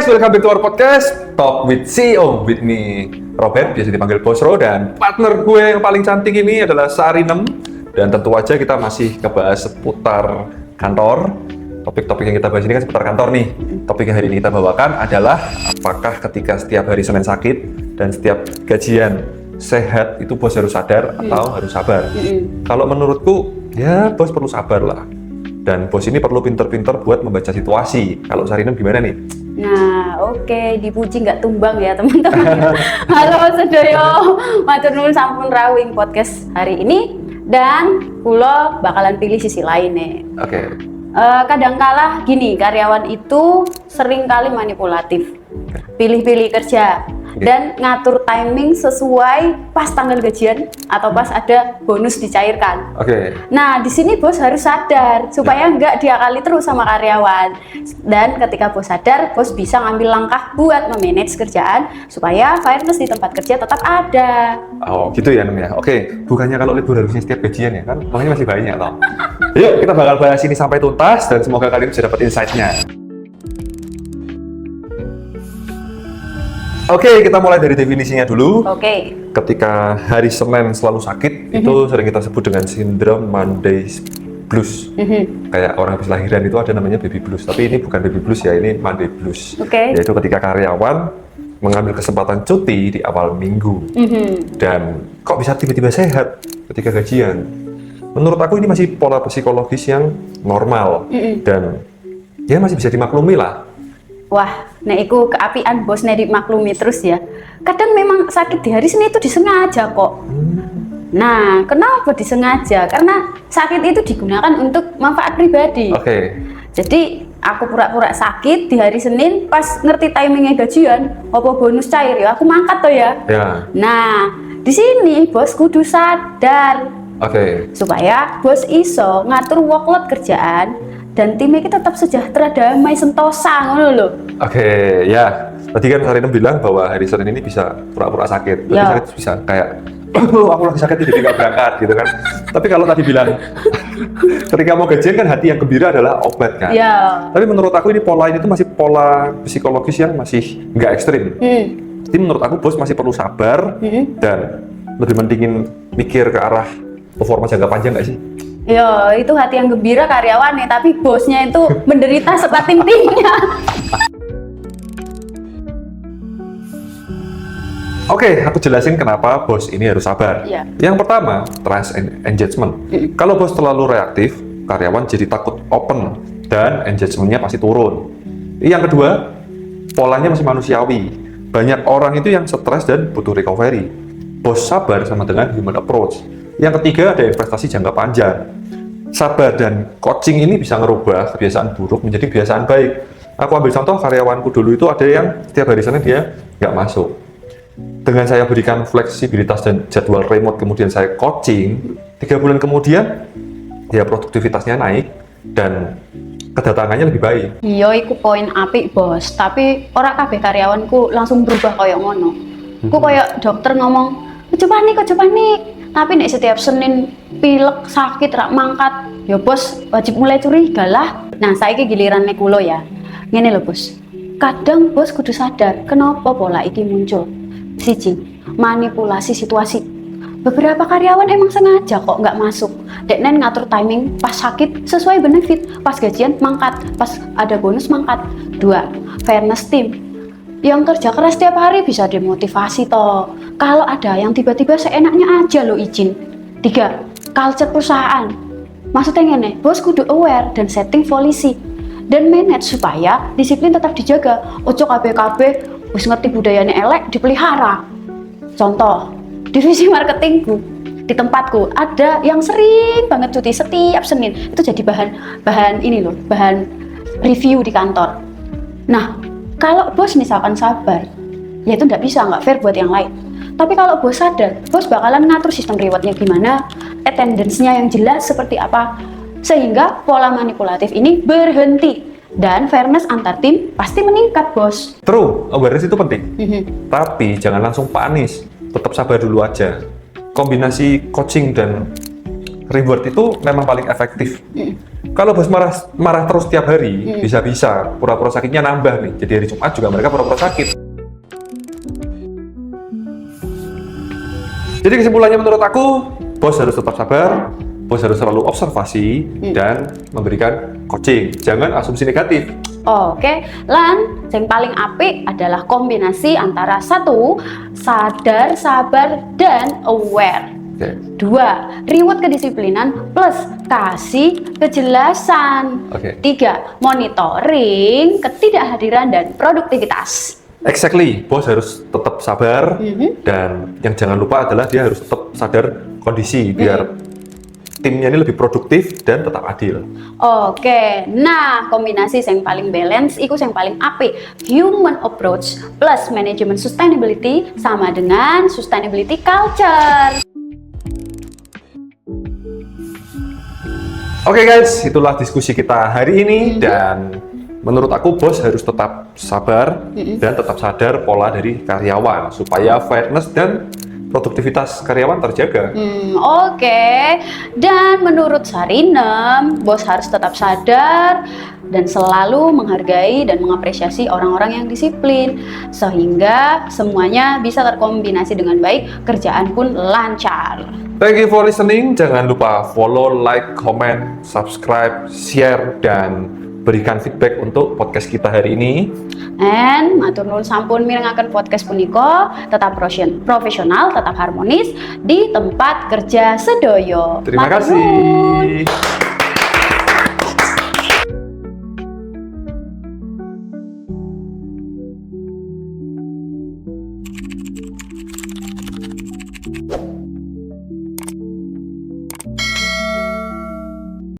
welcome back to our podcast Talk with CEO with me Robert, biasa dipanggil Bos Ro, dan partner gue yang paling cantik ini adalah Sarinem. Dan tentu aja kita masih ngebahas seputar kantor. Topik-topik yang kita bahas ini kan seputar kantor nih. Topik yang hari ini kita bawakan adalah apakah ketika setiap hari Senin sakit dan setiap gajian sehat itu bos harus sadar atau harus sabar. Kalau menurutku ya bos perlu sabar lah. Dan bos ini perlu pinter-pinter buat membaca situasi. Kalau Sarinem gimana nih? Nah, oke, dipuji nggak tumbang ya teman-teman. Halo sedoyo, matur nuwun sampun rawing podcast hari ini, dan kulo bakalan pilih sisi lain nih. Oke. Kadangkala gini, karyawan itu sering kali manipulatif, pilih-pilih kerja, dan ngatur timing sesuai pas tanggal gajian atau pas ada bonus dicairkan. Oke. Nah, di sini bos harus sadar supaya nggak diakali terus sama karyawan. Dan ketika bos sadar, bos bisa ngambil langkah buat memanage kerjaan supaya fairness di tempat kerja tetap ada. Oh, gitu ya, Nem ya. Oke, bukannya kalau libur harusnya setiap gajian ya kan? Makanya masih banyak toh. Yuk, kita bakal bahas ini sampai tuntas dan semoga kalian bisa dapat insight-nya. Oke, kita mulai dari definisinya dulu. Oke. Ketika hari Senin selalu sakit, itu sering kita sebut dengan sindrom Monday Blues. Kayak orang habis lahiran itu ada namanya baby blues, tapi ini bukan baby blues ya, ini Monday Blues. Oke. Yaitu ketika karyawan mengambil kesempatan cuti di awal minggu. Dan kok bisa tiba-tiba sehat ketika gajian? Menurut aku ini masih pola psikologis yang normal dan ya masih bisa dimaklumi lah. Wah, nah iku keapian bos nek dimaklumi terus ya. Kadang memang sakit di hari Senin itu disengaja kok. Nah, kenapa disengaja? Karena sakit itu digunakan untuk manfaat pribadi. Oke. Jadi aku pura-pura sakit di hari Senin, pas ngerti timingnya gajian, apa bonus cair ya, aku mangkat toh ya. Ya. Nah, di sini bos kudu sadar Oke. supaya bos iso ngatur workload kerjaan dan timnya kita tetap sejahtera, damai, sentosa, ngono lho. Oke, ya. Tadi kan Sarinem bilang bahwa hari Senin ini bisa pura-pura sakit. Berarti Ya. sakit bisa kayak, oh, aku lagi sakit jadi nggak berangkat gitu kan. Tapi kalau tadi bilang, ketika mau gajian kan hati yang gembira adalah obat kan. Ya. Tapi menurut aku ini pola ini tuh masih pola psikologis yang masih nggak ekstrim. Jadi menurut aku bos masih perlu sabar dan lebih mendingin mikir ke arah performa jangka panjang nggak sih? Ya, itu hati yang gembira karyawannya, tapi bosnya itu menderita serta tim-timnya. Oke, aku jelasin kenapa bos ini harus sabar. Iya. Yang pertama, trust and engagement. Kalau bos terlalu reaktif, karyawan jadi takut open dan engagementnya pasti turun. Yang kedua, polanya masih manusiawi. Banyak orang itu yang stres dan butuh recovery. Bos sabar sama dengan human approach. Yang ketiga, ada investasi jangka panjang. Sabar dan coaching ini bisa ngerubah kebiasaan buruk menjadi kebiasaan baik. Aku ambil contoh karyawanku dulu itu ada yang setiap hari Senin dia nggak masuk. Dengan saya berikan fleksibilitas dan jadwal remote, kemudian saya coaching, 3 bulan kemudian ya produktivitasnya naik dan kedatangannya lebih baik. Iya, iku poin apik bos, tapi ora kabeh karyawanku langsung berubah kayak ngono. Ku kayak dokter ngomong, ojo panik. Tapi nek setiap Senin pilek sakit rak mangkat, ya bos wajib mulai curiga lah. Nah, saiki giliran kulo ya. Ngene lho bos. Kadang bos kudu sadar kenapa pola iki muncul. Siji, manipulasi situasi. Beberapa karyawan emang sengaja kok nggak masuk. Deknen ngatur timing pas sakit sesuai benefit, pas gajian mangkat, pas ada bonus mangkat. 2, fairness tim. Yang kerja keras setiap hari bisa demotivasi toh. Kalau ada yang tiba-tiba seenaknya aja lo izin. 3, culture perusahaan. Maksudnya ngene, bos kudu aware dan setting polisi dan manage supaya disiplin tetap dijaga. Ojo kabeh-kabeh wis ngerti budayanya elek dipelihara. Contoh, divisi marketingku di tempatku ada yang sering banget cuti setiap Senin. Itu jadi bahan ini loh, bahan review di kantor. Nah, kalau bos misalkan sabar, ya itu nggak fair buat yang lain. Tapi kalau bos sadar, bos bakalan ngatur sistem rewardnya gimana, attendance-nya yang jelas seperti apa, sehingga pola manipulatif ini berhenti dan fairness antar tim pasti meningkat bos. True, awareness itu penting. Tapi jangan langsung panis, tetap sabar dulu aja. Kombinasi coaching dan reward itu memang paling efektif. Kalau bos marah terus tiap hari, bisa-bisa pura-pura sakitnya nambah nih. Jadi hari Jumat juga mereka pura-pura sakit. Jadi kesimpulannya menurut aku, bos harus tetap sabar, bos harus selalu observasi dan memberikan coaching. Jangan asumsi negatif. Oke, lan yang paling apik adalah kombinasi antara satu, sadar, sabar, dan aware. Oke. 2. Reward kedisiplinan plus kasih kejelasan. Oke. 3. Monitoring ketidakhadiran dan produktivitas. Exactly, bos harus tetap sabar dan yang jangan lupa adalah dia harus tetap sadar kondisi biar timnya ini lebih produktif dan tetap adil. Oke, nah kombinasi yang paling balance itu yang paling apik. Human approach plus management sustainability sama dengan sustainability culture. Oke guys, itulah diskusi kita hari ini dan menurut aku bos harus tetap sabar dan tetap sadar pola dari karyawan supaya fairness dan produktivitas karyawan terjaga. Oke. Dan menurut Sarinem, bos harus tetap sadar dan selalu menghargai dan mengapresiasi orang-orang yang disiplin sehingga semuanya bisa terkombinasi dengan baik, kerjaan pun lancar. Thank you for listening. Jangan lupa follow, like, comment, subscribe, share, dan berikan feedback untuk podcast kita hari ini. And matur nuwun sampun mirengaken podcast punika tetap profesional, tetap harmonis di tempat kerja sedoyo. Terima Matur nuwun. kasih.